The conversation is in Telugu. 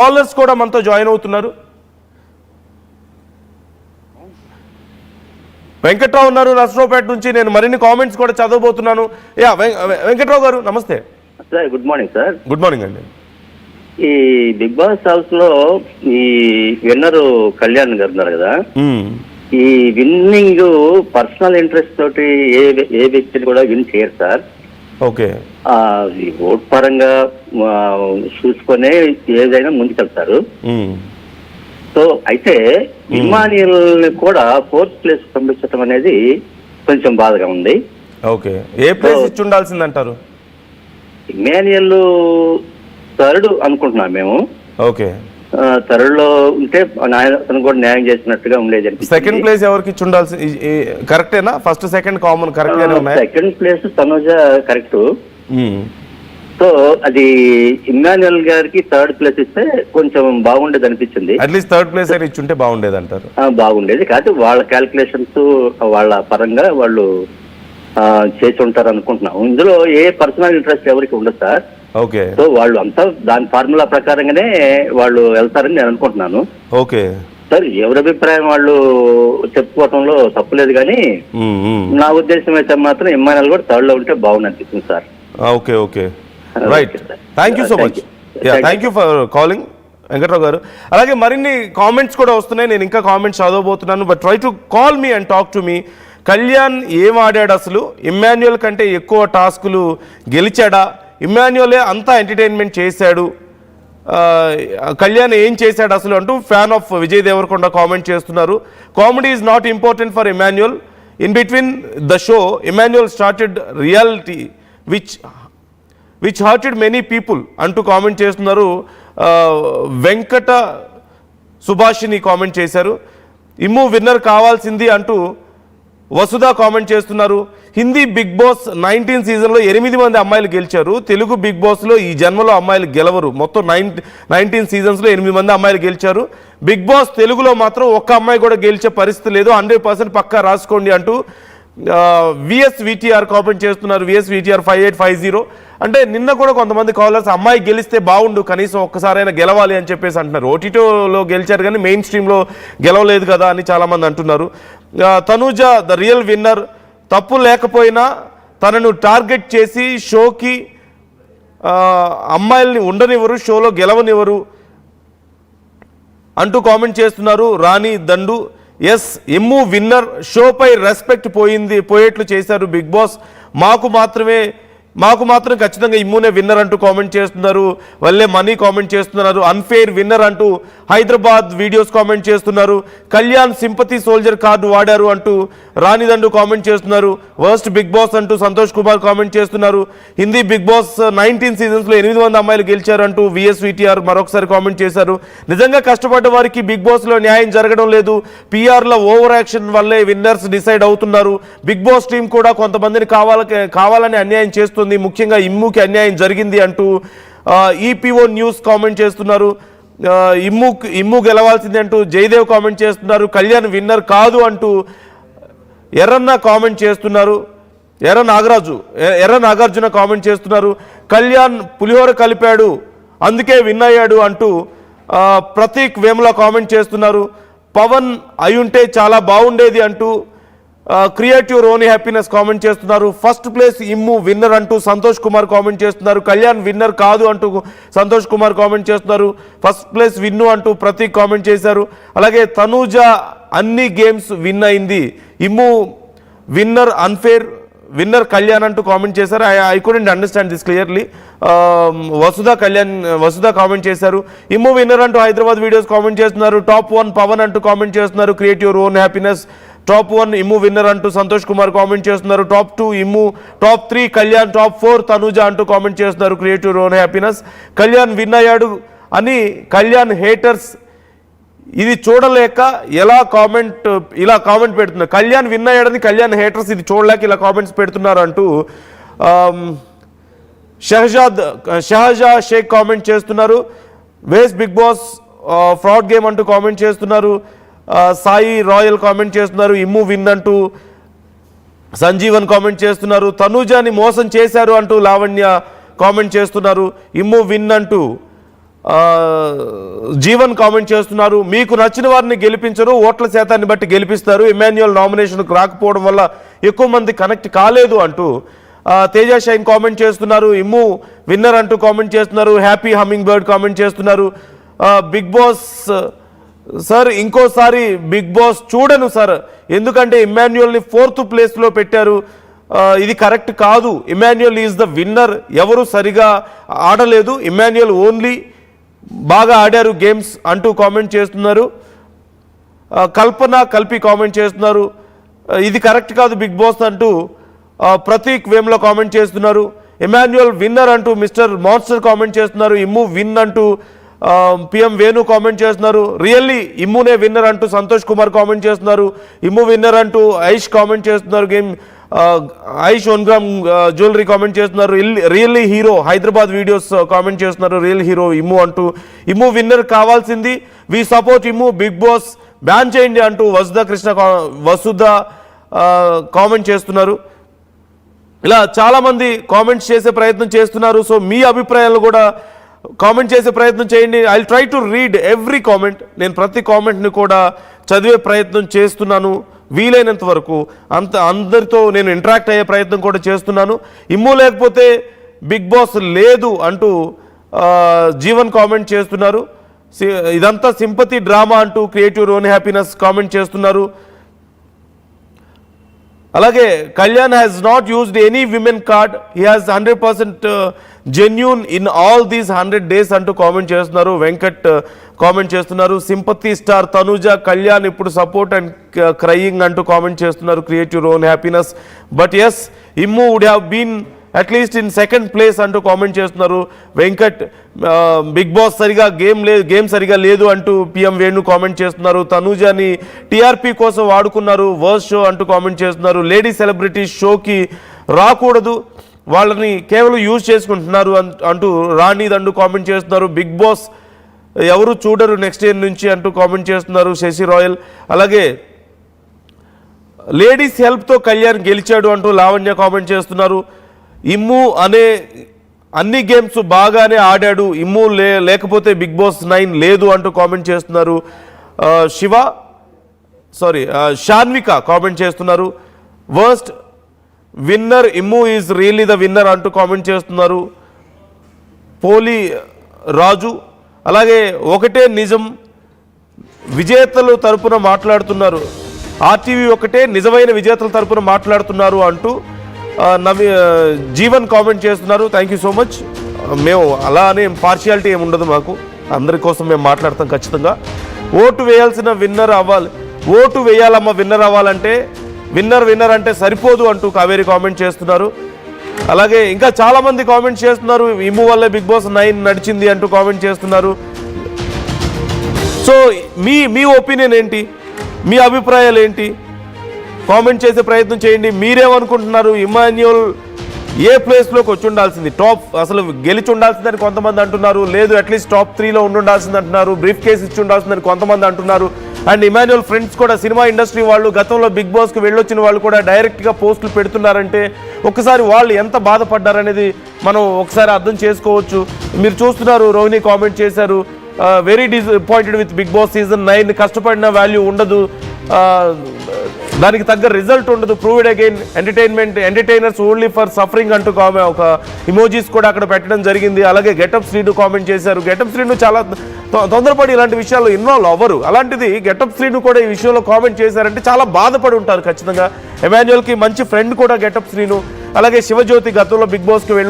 కాలర్స్ కూడా మనతో జాయిన్ అవుతున్నారు. వెంకట్రావు ఉన్నారు నర్సరావుపేట నుంచి. నేను మరిన్ని కామెంట్స్ కూడా చదవబోతున్నాను. వెంకట్రావు గారు నమస్తే sir. Good morning sir. Good morning అండి. ఈ బిగ్ బాస్ హౌస్ లో ఈ విన్నర్ కళ్యాణ్ గారు ఉన్నారు కదా, ఈ విన్నింగ్ పర్సనల్ ఇంట్రెస్ట్ తోటి ఏ వ్యక్తిని కూడా విన్ చేయరు సార్. ఓకే, ఓట్ పరంగా చూసుకునే ఏదైనా ముందుకెళ్తారు. సో అయితే ఇమ్మాన్యుయల్ ని కూడా 4th ప్లేస్ పంపించడం అనేది కొంచెం బాధగా ఉంది. ఓకే, ఏ ప్లేస్ ఇచ్చి ఉండాల్సిందంటారు? ఇమ్మాన్యుయల్ 3rd అనుకుంటున్నాం మేము. ఓకే, 3rd లో ఉంటే అతను కూడా న్యాయం చేసినట్టుగా ఉండేది. సెకండ్ ప్లేస్ ఎవరికి ఇచ్చి ఉండాల్సి కరెక్టేనా? ఫస్ట్ సెకండ్ కామన్ కరెక్ట్ గానే ఉన్నాయి. Second place Tanuja correct. So అది ఇమ్మాన్యుయల్ గారికి 3rd ప్లేస్ ఇస్తే కొంచెం బాగుండేది అనిపించింది. అట్లీస్ట్ 3rd ప్లేస్ అయినా ఇచ్చుంటే బాగుండేది అంటారు. బాగుండేది కాదు, వాళ్ళ క్యాల్కులేషన్స్ వాళ్ళ పరంగా వాళ్ళు చేసి ఉంటారు అనుకుంటున్నాం. ఇందులో ఏ పర్సనల్ ఇంట్రెస్ట్ ఎవరికి ఉండదు సార్. ఓకే, సో వాళ్ళు అంతా దాని ఫార్ములా ప్రకారంగానే వాళ్ళు వెళ్తారని నేను అనుకుంటున్నాను. ఓకే సార్, ఎవరి అభిప్రాయం వాళ్ళు చెప్పుకోవటంలో తప్పులేదు, కానీ నా ఉద్దేశం అయితే మాత్రం ఇమ్మాన్యుయల్ కూడా 3rd లో ఉంటే బాగుంది అనిపిస్తుంది sir. Okay okay right, thank you so much. Thank you for calling Venkatrao garu. అలాగే మరిన్ని కామెంట్స్ కూడా వస్తున్నాయి, నేను ఇంకా కామెంట్స్ చదవబోతున్నాను. But try to call me and talk to me. Kalyan ఏం ఆడాడు అసలు? ఇమ్మాన్యుయల్ కంటే ఎక్కువ టాస్కులు గెలిచాడా? ఇమ్మాన్యుయలే అంతా ఎంటర్టైన్మెంట్ చేశాడు, కళ్యాణ్ ఏం చేశాడు అసలు అంటూ fan of Vijay Deverakonda comment చేస్తున్నారు. Comedy is not important for Emmanuel. In between the show Emmanuel started reality which hurted many people అంటూ కామెంట్ చేస్తున్నారు. వెంకట సుభాషిని కామెంట్ చేశారు. ఇమ్ము విన్నర్ కావాల్సింది అంటూ వసుధ కామెంట్ చేస్తున్నారు. హిందీ బిగ్ బాస్ 19 సీజన్లో 8 మంది అమ్మాయిలు గెలిచారు. తెలుగు బిగ్ బాస్లో ఈ జన్మలో అమ్మాయిలు గెలవరు. మొత్తం 19 సీజన్స్లో 8 మంది అమ్మాయిలు గెలిచారు. బిగ్ బాస్ తెలుగులో మాత్రం ఒక్క అమ్మాయి కూడా గెలిచే పరిస్థితి లేదు. 100% పక్కా రాసుకోండి అంటూ VSVTR కామెంట్ చేస్తున్నారు. VSVTR 5850. అంటే నిన్న కూడా కొంతమంది కాలర్స్ అమ్మాయి గెలిస్తే బాగుండు, కనీసం ఒక్కసారైనా గెలవాలి అని చెప్పేసి అంటున్నారు. ఓటీటీలో గెలిచారు కానీ మెయిన్ స్ట్రీమ్లో గెలవలేదు కదా అని చాలామంది అంటున్నారు. Tanuja the real winner. తప్పు లేకపోయినా తనను టార్గెట్ చేసి షోకి అమ్మాయిల్ని ఉండనివ్వరు, షోలో గెలవనివ్వరు అంటూ కామెంట్ చేస్తున్నారు. రాణి దండు. Yes, Emmu winner. షోపై రెస్పెక్ట్ పోయేట్లు చేశారు బిగ్ బాస్. మాకు మాత్రం ఖచ్చితంగా ఇమ్మునే విన్నర్ అంటూ కామెంట్ చేస్తున్నారు. వల్లే మనీ కామెంట్ చేస్తున్నారు. అన్ఫెయిర్ విన్నర్ అంటూ హైదరాబాద్ వీడియోస్ కామెంట్ చేస్తున్నారు. కళ్యాణ్ సింపతి సోల్జర్ కార్డు వాడారు అంటూ రాణిదండు కామెంట్ చేస్తున్నారు. వర్స్ట్ బిగ్ బాస్ అంటూ సంతోష్ కుమార్ కామెంట్ చేస్తున్నారు. హిందీ బిగ్ బాస్ 19 సీజన్స్లో 8 మంది అమ్మాయిలు గెలిచారు అంటూ VSVTR మరొకసారి కామెంట్ చేశారు. నిజంగా కష్టపడ్డ వారికి బిగ్ బాస్లో న్యాయం జరగడం లేదు. PRల ఓవర్ యాక్షన్ వల్లే విన్నర్స్ డిసైడ్ అవుతున్నారు. బిగ్ బాస్ టీం కూడా కొంతమందిని కావాలని అన్యాయం చేస్తుంది, ముఖ్యంగా ఇమ్ముకి అన్యాయం జరిగింది అంటూ EPO న్యూస్ కామెంట్ చేస్తున్నారు. ఇమ్ము గెలవాల్సింది అంటూ జయదేవ్ కామెంట్ చేస్తున్నారు. కళ్యాణ్ విన్నర్ కాదు అంటూ ఎర్రన్న కామెంట్ చేస్తున్నారు. ఎర్ర నాగార్జున కామెంట్ చేస్తున్నారు. కళ్యాణ్ పులిహోర కలిపాడు అందుకే విన్ అయ్యాడు అంటూ ప్రతీక్ వేముల కామెంట్ చేస్తున్నారు. పవన్ అయ్యుంటే చాలా బాగుండేది అంటూ క్రియేటివ్ రోని హ్యాపీనెస్ కామెంట్ చేస్తున్నారు. ఫస్ట్ ప్లేస్ ఇమ్ము విన్నర్ అంటూ సంతోష్ కుమార్ కామెంట్ చేస్తున్నారు. కళ్యాణ్ విన్నర్ కాదు అంటూ సంతోష్ కుమార్ కామెంట్ చేస్తున్నారు. ఫస్ట్ ప్లేస్ విన్ను అంటూ ప్రతీక్ కామెంట్ చేశారు. అలాగే తనూజ అన్ని గేమ్స్ విన్ అయింది, ఇమ్ము విన్నర్ అన్ఫేర్, విన్నర్ కళ్యాణ్ అంటూ కామెంట్ చేశారు. I couldn't understand this clearly. Vasudha comment చేశారు. ఇమ్ము విన్నర్ అంటూ హైదరాబాద్ వీడియోస్ కామెంట్ చేస్తున్నారు. టాప్ 1 పవన్ అంటూ కామెంట్ చేస్తున్నారు. క్రియేటివ్ రోన్ హ్యాపీనెస్. టాప్ 1 ఇమ్ము విన్నర్ అంటూ సంతోష్ కుమార్ కామెంట్ చేస్తున్నారు. Top 2 Immu, top 3 Kalyan, top 4 Tanuja అంటూ కామెంట్ చేస్తున్నారు. క్రియేటివ్ రోన్ హ్యాపీనెస్. కళ్యాణ్ విన్ అయ్యాడు అని కళ్యాణ్ హేటర్స్ ఇది చూడలేక ఇలా కామెంట్ పెడుతున్నారు. కళ్యాణ్ విన్ అయ్యాడని కళ్యాణ్ హేటర్స్ ఇది చూడలేక ఇలా కామెంట్స్ పెడుతున్నారు అంటూ షహజా షేక్ కామెంట్ చేస్తున్నారు. వేస్ బిగ్ బాస్ ఫ్రాడ్ గేమ్ అంటూ కామెంట్ చేస్తున్నారు. సాయి రాయల్ కామెంట్ చేస్తున్నారు. ఇమ్ము విన్ అంటూ సంజీవన్ కామెంట్ చేస్తున్నారు. తనూజాని మోసం చేశారు అంటూ లావణ్య కామెంట్ చేస్తున్నారు. ఇమ్ము విన్ అంటూ జీవన్ కామెంట్ చేస్తున్నారు, మీకు నచ్చిన వారిని గెలిపించరు, ఓట్ల శాతాన్ని బట్టి గెలిపిస్తారు, ఇమాన్యుయల్ నామినేషన్కు రాకపోవడం వల్ల ఎక్కువ మంది కనెక్ట్ కాలేదు అంటూ తేజ షైన్ కామెంట్ చేస్తున్నారు, ఇమ్ము విన్నర్ అంటూ కామెంట్ చేస్తున్నారు, హ్యాపీ హమ్మింగ్ బర్డ్ కామెంట్ చేస్తున్నారు, బిగ్ బాస్ సార్ ఇంకోసారి బిగ్ బాస్ చూడను సార్, ఎందుకంటే ఇమాన్యుయల్ని 4th ప్లేస్లో పెట్టారు, ఇది కరెక్ట్ కాదు, ఇమాన్యుయల్ ఈజ్ ద విన్నర్, ఎవరు సరిగా ఆడలేదు, ఇమాన్యుయల్ ఓన్లీ బాగా ఆడారు గేమ్స్ అంటూ కామెంట్ చేస్తున్నారు, కల్పి కామెంట్ చేస్తున్నారు, ఇది కరెక్ట్ కాదు బిగ్ బాస్ అంటూ ప్రతీక్ వేమ్లో కామెంట్ చేస్తున్నారు, ఇమాన్యుయల్ విన్నర్ అంటూ మిస్టర్ మాన్స్టర్ కామెంట్ చేస్తున్నారు, ఇమ్ము విన్ అంటూ పిఎం వేణు కామెంట్ చేస్తున్నారు, రియల్లీ ఇమ్మునే విన్నర్ అంటూ సంతోష్ కుమార్ కామెంట్ చేస్తున్నారు, ఇమ్ము విన్నర్ అంటూ ఐష్ కామెంట్ చేస్తున్నారు, game Aish 1 gram jewellery comment చేస్తున్నారు, really hero Hyderabad videos comment చేస్తున్నారు, రియల్ హీరో ఇమ్ము అంటూ, ఇమ్ము విన్నర్ కావాల్సింది, we support Immu, Bigg Boss ban చేయండి అంటూ వసుధ కామెంట్ చేస్తున్నారు. ఇలా చాలామంది కామెంట్స్ చేసే ప్రయత్నం చేస్తున్నారు. సో మీ అభిప్రాయాలు కూడా కామెంట్ చేసే ప్రయత్నం చేయండి. I try to read every comment. నేను ప్రతి కామెంట్ని కూడా చదివే ప్రయత్నం చేస్తున్నాను వీలైనంత వరకు. అందరితో నేను ఇంటరాక్ట్ అయ్యే ప్రయత్నం కూడా చేస్తున్నాను. ఇమ్ము లేకపోతే బిగ్ బాస్ లేదు అంటూ జీవన్ కామెంట్ చేస్తున్నారు. ఇదంతా సింపతి డ్రామా అంటూ క్రియేటివ్ ఓన్ హ్యాపీనెస్ కామెంట్ చేస్తున్నారు. అలాగే Kalyan has not used any women card, he has 100% genuine in all these 100 days అంటూ కామెంట్ చేస్తున్నారు. వెంకట్ కామెంట్ చేస్తున్నారు. సింపతి స్టార్ తనుజ కళ్యాణ్ ఇప్పుడు సపోర్ట్ అండ్ క్రయింగ్ అంటూ కామెంట్ చేస్తున్నారు creative own happiness. But as Immu would have been at least in 2nd place అంటూ కామెంట్ చేస్తున్నారు. వెంకట్ బిగ్ బాస్ సరిగా గేమ్ సరిగా లేదు అంటూ పిఎం వేణు కామెంట్ చేస్తున్నారు. తనూజాని టీఆర్పీ కోసం వాడుకున్నారు వర్స్ షో అంటూ కామెంట్ చేస్తున్నారు. లేడీ సెలబ్రిటీ షోకి రాకూడదు, వాళ్ళని కేవలం యూజ్ చేసుకుంటున్నారు అంటూ రాణి దండు కామెంట్ చేస్తున్నారు. బిగ్ బాస్ ఎవరు చూడరు నెక్స్ట్ ఇయర్ నుంచి అంటూ కామెంట్ చేస్తున్నారు శశి రాయల్. అలాగే లేడీస్ హెల్ప్తో కళ్యాణ్ గెలిచాడు అంటూ లావణ్య కామెంట్ చేస్తున్నారు. ఇమ్ము అనే అన్ని గేమ్స్ బాగానే ఆడాడు, ఇమ్ము లేకపోతే బిగ్ బాస్ 9 లేదు అంటూ కామెంట్ చేస్తున్నారు. షాన్విక కామెంట్ చేస్తున్నారు. Worst winner Immu is really the winner అంటూ కామెంట్ చేస్తున్నారు పోలి రాజు. అలాగే ఒకటే నిజం విజేతలు తరపున మాట్లాడుతున్నారు, ఆర్టీవీ ఒకటే నిజమైన విజేతల తరపున మాట్లాడుతున్నారు అంటూ జీవన్ కామెంట్ చేస్తున్నారు. Thank you so much. మేము అలా అనే పార్షియాలిటీ ఏమి ఉండదు మాకు, అందరి కోసం మేము మాట్లాడతాం ఖచ్చితంగా. ఓటు వేయాల్సిన విన్నర్ అవ్వాలి, ఓటు వేయాలమ్మ విన్నర్ అవ్వాలంటే విన్నర్ అంటే సరిపోదు అంటూ కావేరి కామెంట్ చేస్తున్నారు. అలాగే ఇంకా చాలామంది కామెంట్ చేస్తున్నారు. ఇమ్ము వల్లే బిగ్ బాస్ 9 నడిచింది అంటూ కామెంట్ చేస్తున్నారు. సో మీ ఒపీనియన్ ఏంటి, మీ అభిప్రాయాలు ఏంటి, కామెంట్ చేసే ప్రయత్నం చేయండి. మీరేమనుకుంటున్నారు? ఇమాన్యుయల్ ఏ ప్లేస్లోకి వచ్చి ఉండాల్సింది, అసలు గెలిచి ఉండాల్సిందని కొంతమంది అంటున్నారు, లేదు అట్లీస్ట్ టాప్ 3లో ఉండాల్సింది అంటున్నారు, బ్రీఫ్ కేసు ఇచ్చి ఉండాల్సిందని కొంతమంది అంటున్నారు. అండ్ ఇమాన్యుయల్ ఫ్రెండ్స్ కూడా సినిమా ఇండస్ట్రీ వాళ్ళు గతంలో బిగ్ బాస్కి వెళ్ళొచ్చిన వాళ్ళు కూడా డైరెక్ట్గా పోస్టులు పెడుతున్నారంటే ఒకసారి వాళ్ళు ఎంత బాధపడ్డారనేది మనం ఒకసారి అర్థం చేసుకోవచ్చు. మీరు చూస్తున్నారు, రోహిణి కామెంట్ చేశారు, very disappointed with Big Boss season 9, కష్టపడిన వాల్యూ ఉండదు, దానికి తగ్గ రిజల్ట్ ఉండదు, proved again entertainers only for suffering అంటూ ఒక ఇమోజీస్ కూడా అక్కడ పెట్టడం జరిగింది. అలాగే గెటప్ శ్రీను కామెంట్ చేశారు. గెటప్ శ్రీను చాలా తొందరపడి ఇలాంటి విషయాల్లో ఇన్వాల్వ్ అవ్వరు, అలాంటిది గెటప్ శ్రీను కూడా ఈ విషయంలో కామెంట్ చేశారంటే చాలా బాధపడి ఉంటారు ఖచ్చితంగా. ఎమాన్యుయల్కి మంచి ఫ్రెండ్ కూడా గెటప్ శ్రీను. అలాగే శివజ్యోతి గతంలో బిగ్ బాస్కి వెళ్ళి